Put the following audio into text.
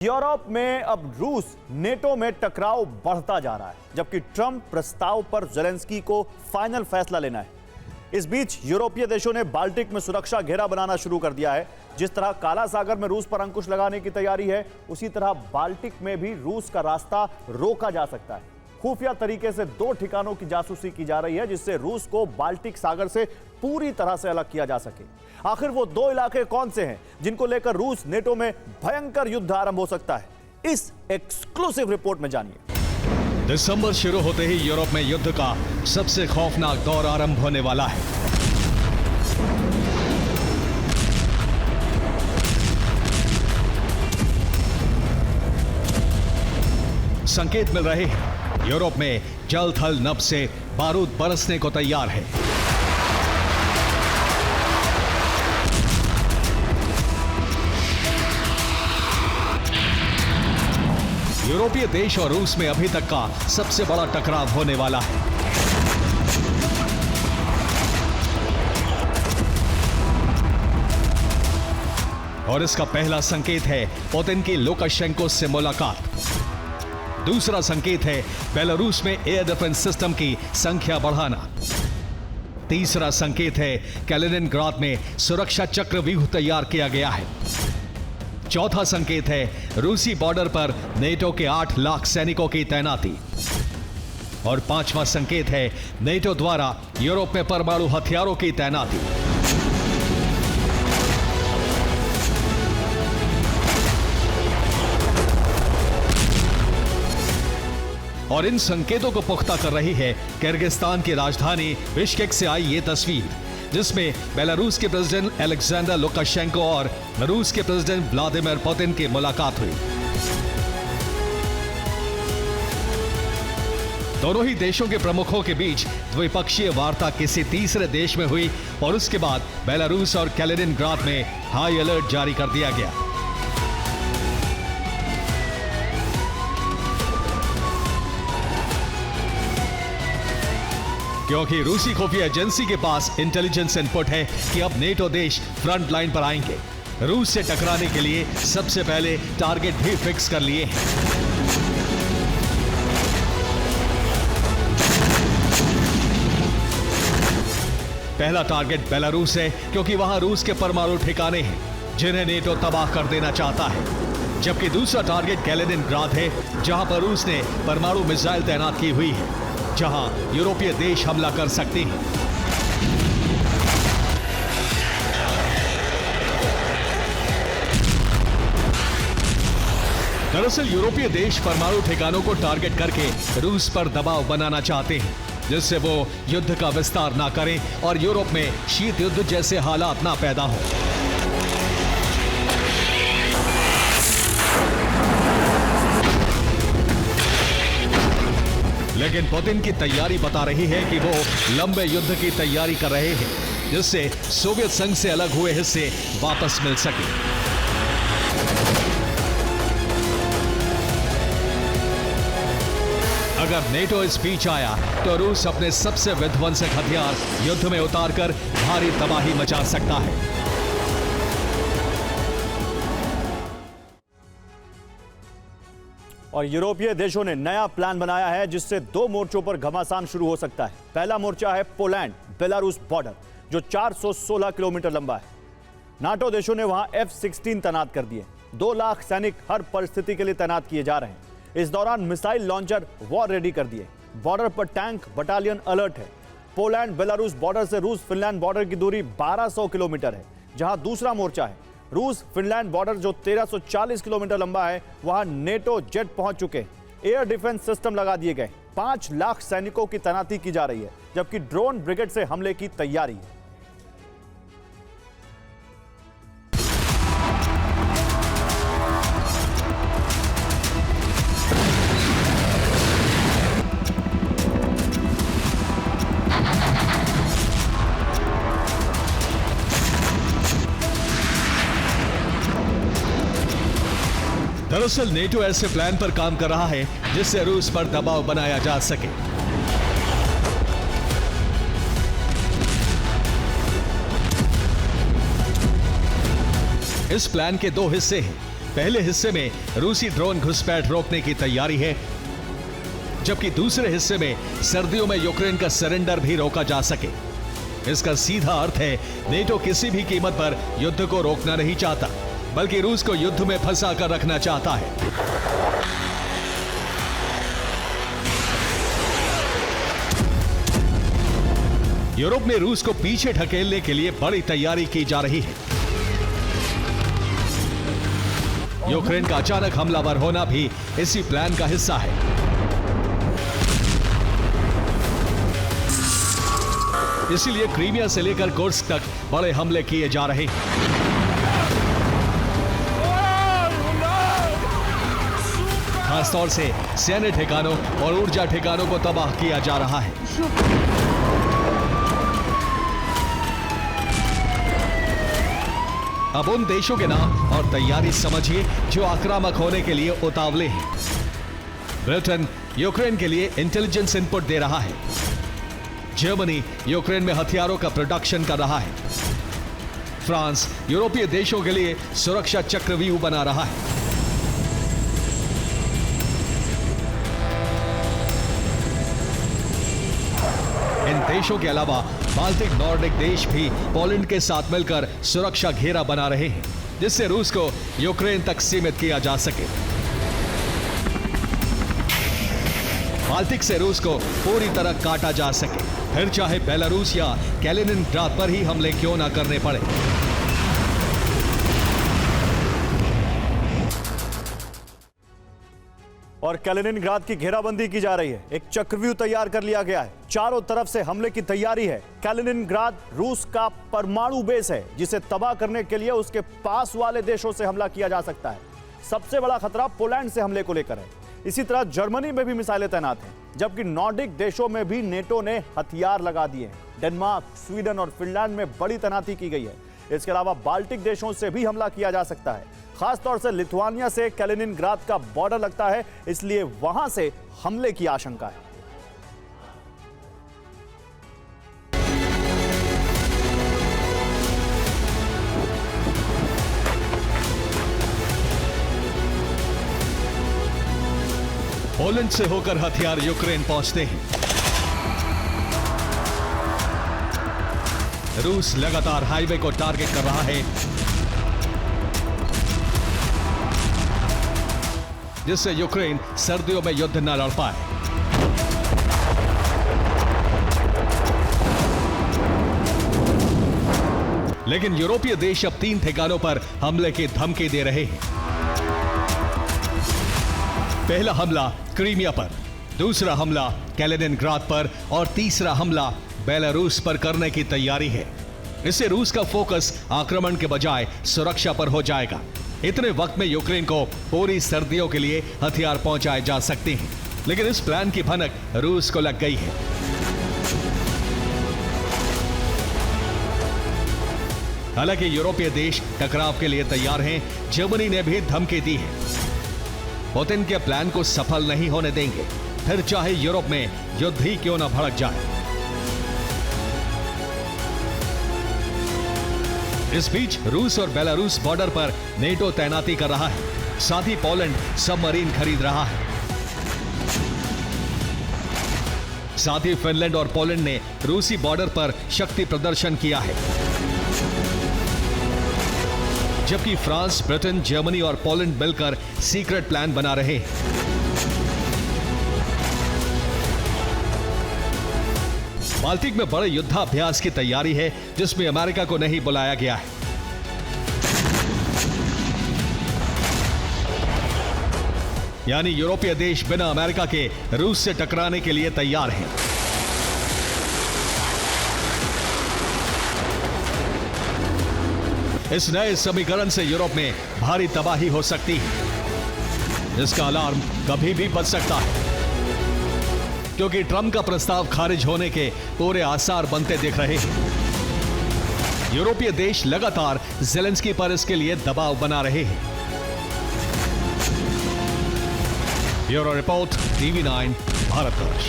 Europe में अब रूस नेटो में टकराव बढ़ता जा रहा है, जबकि ट्रंप प्रस्ताव पर ज़ेलेंस्की को फाइनल फैसला लेना है। इस बीच यूरोपीय देशों ने बाल्टिक में सुरक्षा घेरा बनाना शुरू कर दिया है। जिस तरह काला सागर में रूस पर अंकुश लगाने की तैयारी है, उसी तरह बाल्टिक में भी रूस का रास्ता रोका जा सकता है। खुफिया तरीके से 2 ठिकानों की जासूसी की जा रही है, जिससे रूस को बाल्टिक सागर से पूरी तरह से अलग किया जा सके। आखिर वो 2 इलाके कौन से हैं जिनको लेकर रूस नेटो में भयंकर युद्ध आरंभ हो सकता है? इस एक्सक्लूसिव रिपोर्ट में जानिए। दिसंबर शुरू होते ही यूरोप में युद्ध का सबसे खौफनाक दौर आरंभ होने वाला है। संकेत मिल रहे हैं यूरोप में जल थल नभ से बारूद बरसने को तैयार है। यूरोपीय देश और रूस में अभी तक का सबसे बड़ा टकराव होने वाला है। और इसका पहला संकेत है पुतिन की लुकाशेंको से मुलाकात। दूसरा संकेत है बेलारूस में एयर डिफेंस सिस्टम की संख्या बढ़ाना। तीसरा संकेत है कैलिनिनग्राद में सुरक्षा चक्रव्यूह तैयार किया गया है। चौथा संकेत है रूसी बॉर्डर पर नेटो के 8 लाख सैनिकों की तैनाती। और 5वां संकेत है नेटो द्वारा यूरोप में परमाणु हथियारों की तैनाती। और इन संकेतों को पुख्ता कर रही है किर्गिस्तान की राजधानी बिश्केक से आई ये तस्वीर, जिसमें बेलारूस के प्रेसिडेंट अलेक्जेंडर लुकाशेंको और रूस के प्रेसिडेंट व्लादिमीर पुतिन की मुलाकात हुई। दोनों ही देशों के प्रमुखों के बीच द्विपक्षीय वार्ता किसी तीसरे देश में हुई और उसके बाद बेलारूस और कैलिनिनग्राद में हाई अलर्ट जारी कर दिया गया। क्योंकि रूसी खुफिया एजेंसी के पास इंटेलिजेंस इनपुट है कि अब नेटो देश फ्रंट लाइन पर आएंगे। रूस से टकराने के लिए सबसे पहले टारगेट भी फिक्स कर लिए हैं। पहला टारगेट बेलारूस है, क्योंकि वहां रूस के परमाणु ठिकाने हैं जिन्हें नेटो तबाह कर देना चाहता है। जबकि दूसरा टारगेट कैलिनिनग्राद है, जहां पर रूस ने परमाणु मिसाइल तैनात की हुई है, जहां यूरोपीय देश हमला कर सकते हैं। दरअसल यूरोपीय देश परमाणु ठिकानों को टारगेट करके रूस पर दबाव बनाना चाहते हैं, जिससे वो युद्ध का विस्तार ना करें और यूरोप में शीत युद्ध जैसे हालात ना पैदा हो। लेकिन पुतिन की तैयारी बता रही है कि वो लंबे युद्ध की तैयारी कर रहे हैं, जिससे सोवियत संघ से अलग हुए हिस्से वापस मिल सके। अगर नेटो इस बीच आया तो रूस अपने सबसे विध्वंसक हथियार युद्ध में उतारकर भारी तबाही मचा सकता है। और यूरोपीय देशों ने नया प्लान बनाया है, जिससे 2 मोर्चों पर घमासान शुरू हो सकता है। पहला मोर्चा है पोलैंड बेलारूस बॉर्डर, जो 416 किलोमीटर लंबा है। नाटो देशों ने वहां F-16 तैनात कर दिए। 2 लाख सैनिक हर परिस्थिति के लिए तैनात किए जा रहे हैं। इस दौरान मिसाइल लॉन्चर वॉर रेडी कर दिए। बॉर्डर पर टैंक बटालियन अलर्ट है। पोलैंड बेलारूस बॉर्डर से रूस फिनलैंड बॉर्डर की दूरी 1200 किलोमीटर है। जहां दूसरा मोर्चा है रूस फिनलैंड बॉर्डर, जो 1340 किलोमीटर लंबा है, वहां नेटो जेट पहुंच चुके हैं। एयर डिफेंस सिस्टम लगा दिए गए। 5 लाख सैनिकों की तैनाती की जा रही है, जबकि ड्रोन ब्रिगेड से हमले की तैयारी है। दरअसल नेटो ऐसे प्लान पर काम कर रहा है जिससे रूस पर दबाव बनाया जा सके। इस प्लान के दो हिस्से हैं। पहले हिस्से में रूसी ड्रोन घुसपैठ रोकने की तैयारी है, जबकि दूसरे हिस्से में सर्दियों में यूक्रेन का सरेंडर भी रोका जा सके। इसका सीधा अर्थ है नेटो किसी भी कीमत पर युद्ध को रोकना नहीं चाहता, बल्कि रूस को युद्ध में फंसा कर रखना चाहता है। यूरोप में रूस को पीछे ढकेलने के लिए बड़ी तैयारी की जा रही है। यूक्रेन का अचानक हमलावर होना भी इसी प्लान का हिस्सा है। इसीलिए क्रीमिया से लेकर कुर्स्क तक बड़े हमले किए जा रहे हैं। खासतौर से सैन्य ठिकानों और ऊर्जा ठिकानों को तबाह किया जा रहा है। अब उन देशों के नाम और तैयारी समझिए जो आक्रामक होने के लिए उतावले हैं। ब्रिटेन यूक्रेन के लिए इंटेलिजेंस इनपुट दे रहा है। जर्मनी यूक्रेन में हथियारों का प्रोडक्शन कर रहा है। फ्रांस यूरोपीय देशों के लिए सुरक्षा चक्रव्यूह बना रहा है। इन देशों के अलावा बाल्टिक नॉर्डिक देश भी पोलैंड के साथ मिलकर सुरक्षा घेरा बना रहे हैं, जिससे रूस को यूक्रेन तक सीमित किया जा सके। बाल्टिक से रूस को पूरी तरह काटा जा सके, फिर चाहे बेलारूस या कैलिनिनग्राद पर ही हमले क्यों ना करने पड़े। और कैलिनिनग्राद की घेराबंदी की जा रही है। एक चक्रव्यूह तैयार कर लिया गया है। चारों तरफ से हमले की तैयारी है। कैलिनिनग्राद रूस का परमाणु बेस है, जिसे तबाह करने के लिए उसके पास वाले देशों से हमला किया जा सकता है। सबसे बड़ा खतरा पोलैंड से हमले को लेकर है। इसी तरह जर्मनी में भी मिसाइलें तैनात हैं, जबकि नॉर्डिक देशों में भी नेटो ने हथियार लगा दिए हैं। डेनमार्क, स्वीडन और फिनलैंड में बड़ी तैनाती की गई है। इसके अलावा बाल्टिक देशों से भी हमला किया जा सकता है। खासतौर से लिथुआनिया से कैलिनिनग्राद का बॉर्डर लगता है, इसलिए वहां से हमले की आशंका है। पोलैंड से होकर हथियार यूक्रेन पहुंचते हैं। रूस लगातार हाईवे को टारगेट कर रहा है, जिससे यूक्रेन सर्दियों में युद्ध न लड़ पाए। लेकिन यूरोपीय देश अब 3 ठिकानों पर हमले की धमकी दे रहे हैं। पहला हमला क्रीमिया पर, दूसरा हमला कैलिनिनग्राद पर और तीसरा हमला बेलारूस पर करने की तैयारी है। इससे रूस का फोकस आक्रमण के बजाय सुरक्षा पर हो जाएगा। इतने वक्त में यूक्रेन को पूरी सर्दियों के लिए हथियार पहुंचाए जा सकते हैं, लेकिन इस प्लान की भनक रूस को लग गई है। हालांकि यूरोपीय देश टकराव के लिए तैयार हैं। जर्मनी ने भी धमकी दी है, पुतिन के प्लान को सफल नहीं होने देंगे, फिर चाहे यूरोप में युद्ध ही क्यों न भड़क जाए। इस बीच रूस और बेलारूस बॉर्डर पर नेटो तैनाती कर रहा है। साथ ही पोलैंड सबमरीन खरीद रहा है। साथ ही फिनलैंड और पोलैंड ने रूसी बॉर्डर पर शक्ति प्रदर्शन किया है, जबकि फ्रांस, ब्रिटेन, जर्मनी और पोलैंड मिलकर सीक्रेट प्लान बना रहे हैं। बाल्टिक में बड़े युद्धाभ्यास की तैयारी है, जिसमें अमेरिका को नहीं बुलाया गया है। यानी यूरोपीय देश बिना अमेरिका के रूस से टकराने के लिए तैयार हैं। इस नए समीकरण से यूरोप में भारी तबाही हो सकती है, जिसका अलार्म कभी भी बज सकता है, क्योंकि ट्रंप का प्रस्ताव खारिज होने के पूरे आसार बनते दिख रहे हैं। यूरोपीय देश लगातार ज़ेलेंस्की पर इसके लिए दबाव बना रहे हैं। Bureau report, TV9, Bharatvarsh.